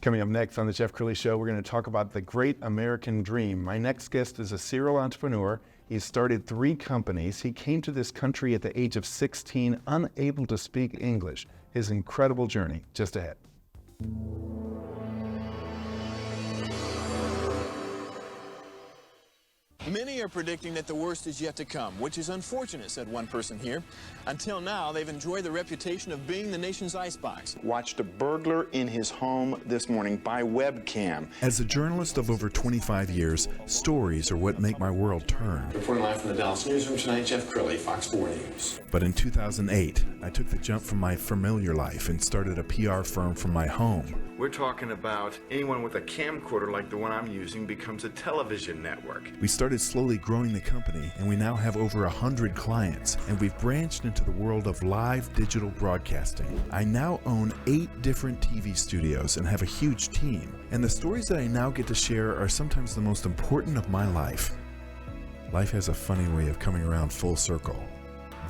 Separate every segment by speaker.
Speaker 1: Coming up next on the Jeff Crilley Show, we're going to talk about the great American dream. My next guest is a serial entrepreneur. He's started 3 companies. He came to this country at the age of 16, unable to speak English. His incredible journey just ahead.
Speaker 2: Many are predicting that the worst is yet to come, which is unfortunate, said one person here. Until now, they've enjoyed the reputation of being the nation's icebox.
Speaker 3: Watched a burglar in his home this morning by webcam.
Speaker 4: As a journalist of over 25 years, stories are what make my world turn.
Speaker 2: Reporting live from the Dallas newsroom tonight, Jeff Crilley, Fox 4 News.
Speaker 4: But in 2008, I took the jump from my familiar life and started a PR firm from my home.
Speaker 3: We're talking about anyone with a camcorder like the one I'm using becomes a television network.
Speaker 4: We started slowly growing the company, and we now have over 100 clients, and we've branched into the world of live digital broadcasting. I now own 8 different TV studios and have a huge team, and the stories that I now get to share are sometimes the most important of my life. Life has a funny way of coming around full circle.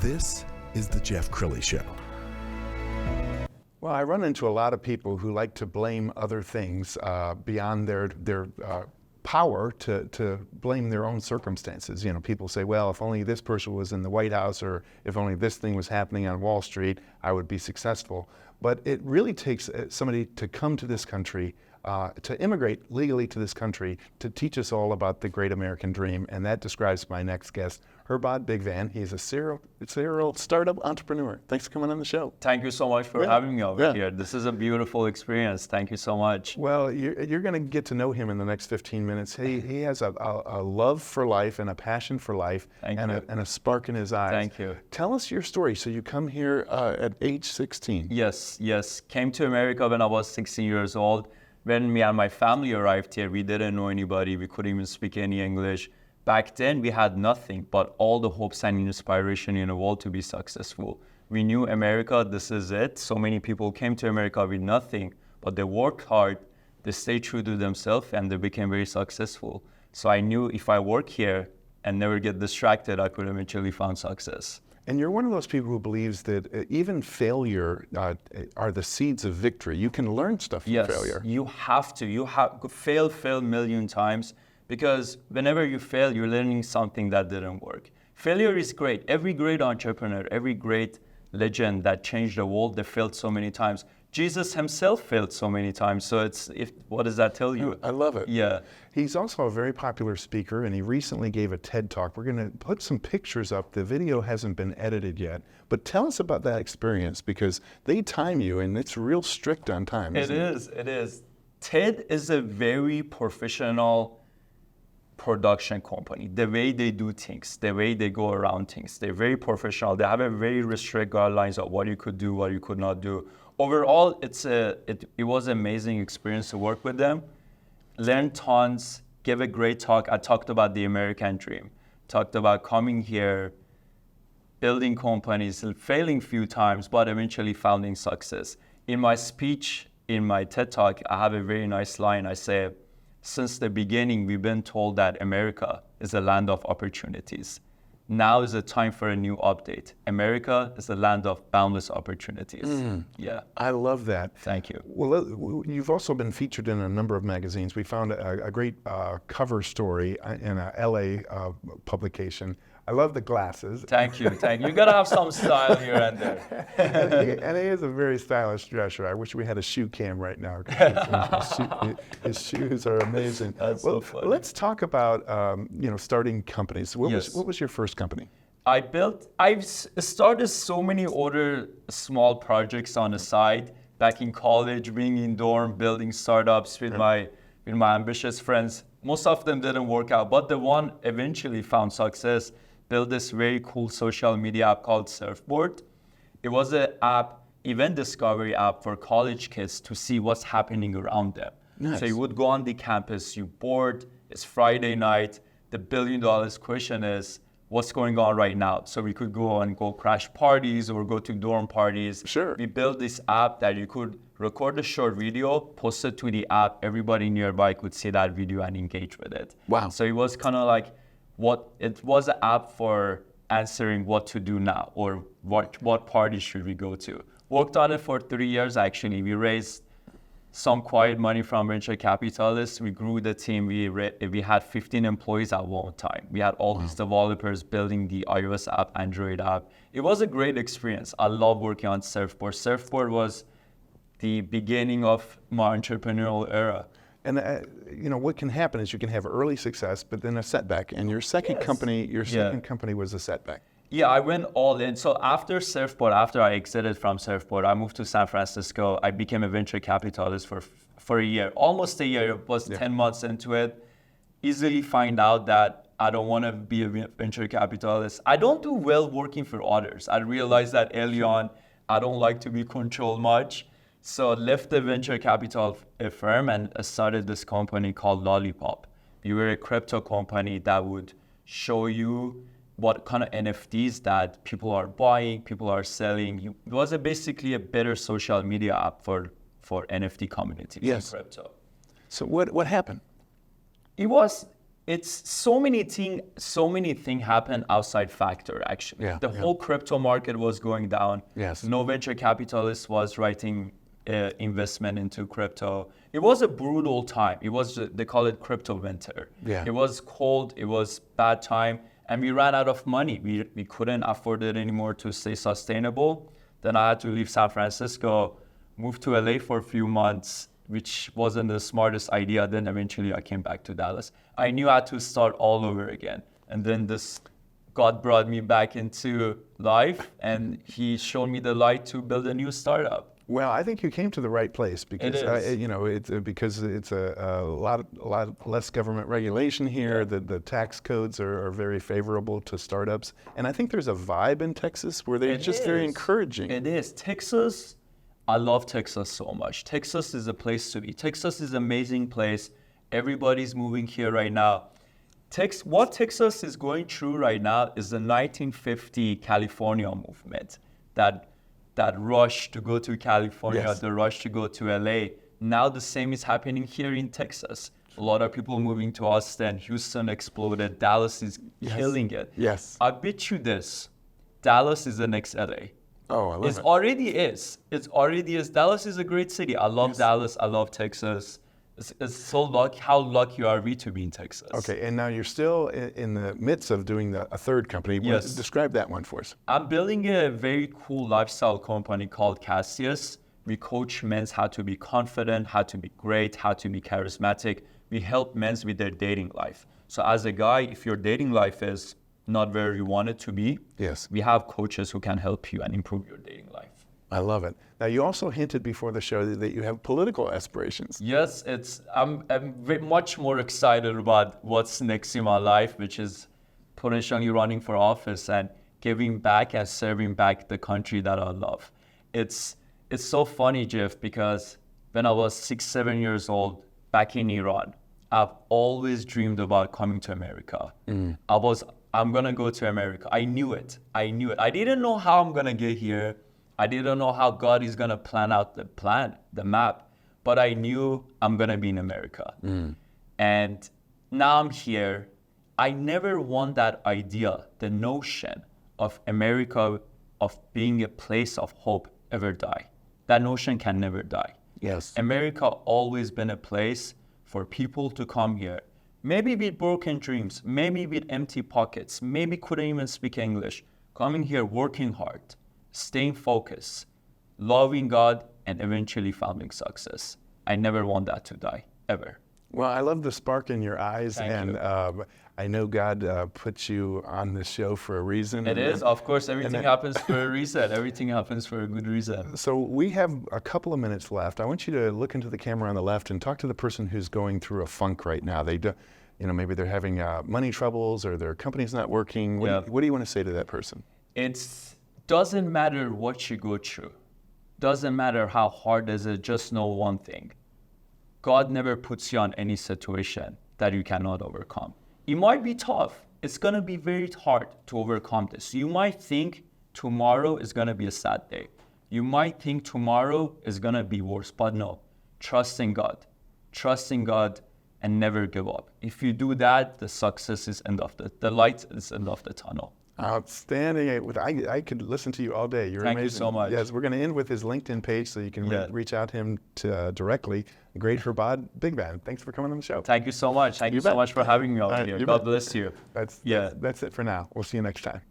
Speaker 4: This is the Jeff Crilley Show.
Speaker 1: Well, I run into a lot of people who like to blame other things beyond their power to blame their own circumstances. You know, people say, well, if only this person was in the White House, or if only this thing was happening on Wall Street, I would be successful. But it really takes somebody to come to this country, to immigrate legally to this country, to teach us all about the great American dream. And that describes my next guest, Hirbod Bigvand. He's a serial startup entrepreneur. Thanks for coming on the show.
Speaker 5: Thank you so much for having me over here. This is a beautiful experience. Thank you so much.
Speaker 1: Well, you're going to get to know him in the next 15 minutes. He has a love for life and a passion for life, and a spark in his eyes.
Speaker 5: Thank you.
Speaker 1: Tell us your story. So you come here at age 16.
Speaker 5: Yes. Came to America when I was 16 years old. When me and my family arrived here, we didn't know anybody. We couldn't even speak any English. Back then, we had nothing but all the hopes and inspiration in the world to be successful. We knew America, this is it. So many people came to America with nothing, but they worked hard, they stayed true to themselves, and they became very successful. So I knew if I work here and never get distracted, I could eventually find success.
Speaker 1: And you're one of those people who believes that even failure are the seeds of victory. You can learn stuff from failure.
Speaker 5: You have to. You have fail a million times, because whenever you fail, you're learning something that didn't work. Failure is great. Every great entrepreneur, every great legend that changed the world, they failed so many times. Jesus himself failed so many times. So what does that tell you?
Speaker 1: I love it.
Speaker 5: Yeah.
Speaker 1: He's also a very popular speaker, and he recently gave a TED Talk. We're going to put some pictures up. The video hasn't been edited yet, but tell us about that experience, because they time you, and it's real strict on time.
Speaker 5: It is. TED is a very professional production company. The way they do things, the way they go around things, they're very professional. They have a very restrict guidelines of what you could do, what you could not do. Overall, it was an amazing experience to work with them. Learned tons, gave a great talk. I talked about the American dream, talked about coming here, building companies, failing a few times, but eventually finding success. In my speech, in my TED Talk, I have a very nice line. I say, since the beginning, we've been told that America is a land of opportunities. Now is the time for a new update. America is the land of boundless opportunities. Yeah.
Speaker 1: I love that.
Speaker 5: Thank you.
Speaker 1: Well, you've also been featured in a number of magazines. We found a great cover story in a LA publication. I love the glasses.
Speaker 5: Thank you. You gotta have some style here and there.
Speaker 1: and he is a very stylish dresser. I wish we had a shoe cam right now. His shoes are amazing.
Speaker 5: That's so funny.
Speaker 1: Let's talk about starting companies. What was your first company?
Speaker 5: I've started so many other small projects on the side. Back in college, being in dorm, building startups with my ambitious friends. Most of them didn't work out, but the one eventually found success. Built this very cool social media app called Surfboard. It was an event discovery app for college kids to see what's happening around them.
Speaker 1: Nice.
Speaker 5: So you would go on the campus, you're bored, it's Friday night, the $1 billion question is, what's going on right now? So we could go crash parties or go to dorm parties.
Speaker 1: Sure.
Speaker 5: We built this app that you could record a short video, post it to the app, everybody nearby could see that video and engage with it.
Speaker 1: Wow.
Speaker 5: So it was kind of like, it was an app for answering what to do now, or what party should we go to. Worked on it for 3 years actually. We raised some quiet money from venture capitalists. We grew the team. We had 15 employees at one time. We had all these developers building the iOS app, Android app. It was a great experience. I love working on Surfboard. Surfboard was the beginning of my entrepreneurial era.
Speaker 1: And what can happen is you can have early success, but then a setback. And your second company was a setback.
Speaker 5: Yeah, I went all in. So after Surfboard, after I exited from Surfboard, I moved to San Francisco. I became a venture capitalist for a year, almost a year. It was 10 months into it. Easily find out that I don't want to be a venture capitalist. I don't do well working for others. I realized that early on. I don't like to be controlled much. So I left the venture capital firm and started this company called Lollipop. We were a crypto company that would show you what kind of NFTs that people are buying, people are selling. It was basically a better social media app for NFT communities in crypto.
Speaker 1: So what happened?
Speaker 5: It's so many things happen outside factor actually. The whole crypto market was going down.
Speaker 1: Yes.
Speaker 5: No venture capitalist was writing investment into crypto. It was a brutal time. They call it crypto winter.
Speaker 1: Yeah.
Speaker 5: It was cold, it was bad time. And we ran out of money. We couldn't afford it anymore to stay sustainable. Then I had to leave San Francisco, move to LA for a few months, which wasn't the smartest idea. Then eventually I came back to Dallas. I knew I had to start all over again. And then God brought me back into life and he showed me the light to build a new startup.
Speaker 1: Well, I think you came to the right place because because it's a lot less government regulation here. The tax codes are very favorable to startups, and I think there's a vibe in Texas where they're very encouraging.
Speaker 5: It is. Texas, I love Texas so much. Texas is a place to be. Texas is an amazing place. Everybody's moving here right now. What Texas is going through right now is the 1950 California movement. That rush to go to California, the rush to go to LA. Now the same is happening here in Texas. A lot of people moving to Austin. Houston exploded. Dallas is killing it.
Speaker 1: Yes.
Speaker 5: I bet you this. Dallas is the next LA.
Speaker 1: Oh, I love it.
Speaker 5: It already is. It already is. Dallas is a great city. I love Dallas. I love Texas. It's so how lucky are we to be in Texas.
Speaker 1: Okay, and now you're still in the midst of doing a third company.
Speaker 5: Yes.
Speaker 1: Describe that one for us.
Speaker 5: I'm building a very cool lifestyle company called Cassius. We coach men how to be confident, how to be great, how to be charismatic. We help men with their dating life. So as a guy, if your dating life is not where you want it to be, we have coaches who can help you and improve your dating life.
Speaker 1: I love it. Now, you also hinted before the show that you have political aspirations.
Speaker 5: Yes, I'm much more excited about what's next in my life, which is potentially running for office and giving back and serving back the country that I love. It's so funny, Jeff, because when I was 6-7 years old back in Iran, I've always dreamed about coming to America. I'm gonna go to America. I knew it. I didn't know how I'm gonna get here. I didn't know how God is going to plan out the map, but I knew I'm going to be in America. And now I'm here. I never want that idea, the notion of America, of being a place of hope, ever die. That notion can never die.
Speaker 1: Yes.
Speaker 5: America always been a place for people to come here, maybe with broken dreams, maybe with empty pockets, maybe couldn't even speak English, coming here, working hard, staying focused, loving God, and eventually finding success. I never want that to die, ever.
Speaker 1: Well, I love the spark in your eyes,
Speaker 5: Thank you.
Speaker 1: I know God put you on this show for a reason.
Speaker 5: It is, of course, everything happens for a reason. Everything happens for a good reason.
Speaker 1: So we have a couple of minutes left. I want you to look into the camera on the left and talk to the person who's going through a funk right now. Maybe they're having money troubles or their company's not working. What do you want to say to that person?
Speaker 5: It doesn't matter what you go through. Doesn't matter how hard is it, just know one thing. God never puts you on any situation that you cannot overcome. It might be tough. It's going to be very hard to overcome this. You might think tomorrow is going to be a sad day. You might think tomorrow is going to be worse, but no. Trust in God. Trust in God and never give up. If you do that, the success is the light is end of the tunnel.
Speaker 1: Outstanding. I could listen to you all day. You're
Speaker 5: Thank you
Speaker 1: amazing.
Speaker 5: so much.
Speaker 1: Yes, we're going to end with his LinkedIn page so you can reach out to him directly. Great Hirbod Bigvand. Thanks for coming on the show.
Speaker 5: Thank you so much. Thank you so
Speaker 1: bet.
Speaker 5: much for having me over here.
Speaker 1: you
Speaker 5: God
Speaker 1: bet.
Speaker 5: bless you.
Speaker 1: That's it for now. We'll see you next time.